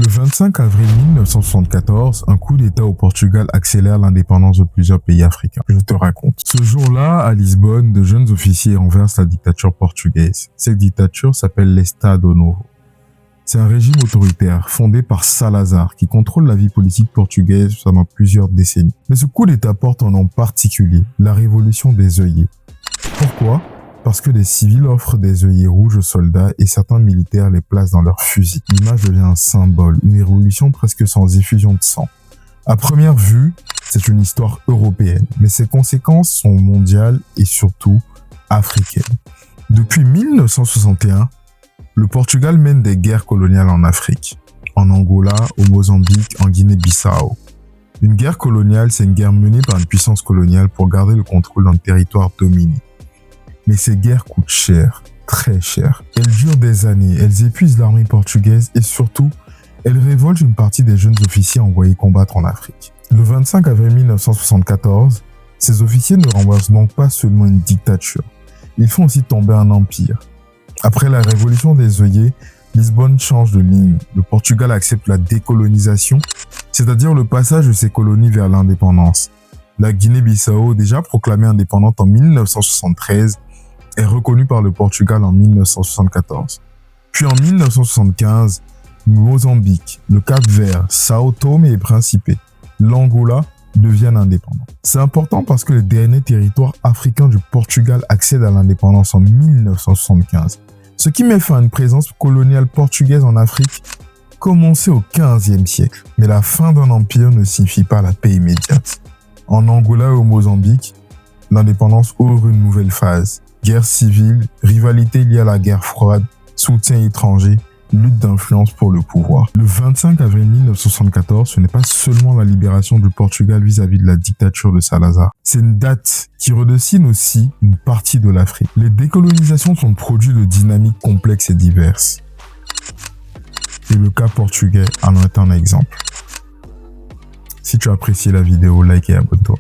Le 25 avril 1974, un coup d'État au Portugal accélère l'indépendance de plusieurs pays africains. Je te raconte. Ce jour-là, à Lisbonne, de jeunes officiers renversent la dictature portugaise. Cette dictature s'appelle l'Estado Novo. C'est un régime autoritaire fondé par Salazar qui contrôle la vie politique portugaise pendant plusieurs décennies. Mais ce coup d'État porte un nom particulier, la révolution des œillets. Pourquoi ? Parce que des civils offrent des œillets rouges aux soldats et certains militaires les placent dans leurs fusils. L'image devient un symbole, une révolution presque sans effusion de sang. À première vue, c'est une histoire européenne, mais ses conséquences sont mondiales et surtout africaines. Depuis 1961, le Portugal mène des guerres coloniales en Afrique, en Angola, au Mozambique, en Guinée-Bissau. Une guerre coloniale, c'est une guerre menée par une puissance coloniale pour garder le contrôle d'un territoire dominé. Mais ces guerres coûtent cher, très cher. Elles durent des années, elles épuisent l'armée portugaise et surtout, elles révoltent une partie des jeunes officiers envoyés combattre en Afrique. Le 25 avril 1974, ces officiers ne renversent donc pas seulement une dictature, ils font aussi tomber un empire. Après la révolution des œillets, Lisbonne change de ligne. Le Portugal accepte la décolonisation, c'est-à-dire le passage de ses colonies vers l'indépendance. La Guinée-Bissau, déjà proclamée indépendante en 1973, est reconnue par le Portugal en 1974. Puis en 1975, Mozambique, le Cap-Vert, Sao Tomé et Principe, l'Angola deviennent indépendants. C'est important parce que les derniers territoires africains du Portugal accèdent à l'indépendance en 1975. Ce qui met fin à une présence coloniale portugaise en Afrique commençait au XVe siècle. Mais la fin d'un empire ne signifie pas la paix immédiate. En Angola et au Mozambique, l'indépendance ouvre une nouvelle phase. Guerre civile, rivalité liée à la guerre froide, soutien étranger, lutte d'influence pour le pouvoir. Le 25 avril 1974, ce n'est pas seulement la libération du Portugal vis-à-vis de la dictature de Salazar. C'est une date qui redessine aussi une partie de l'Afrique. Les décolonisations sont le produit de dynamiques complexes et diverses. Et le cas portugais en est un exemple. Si tu as apprécié la vidéo, like et abonne-toi.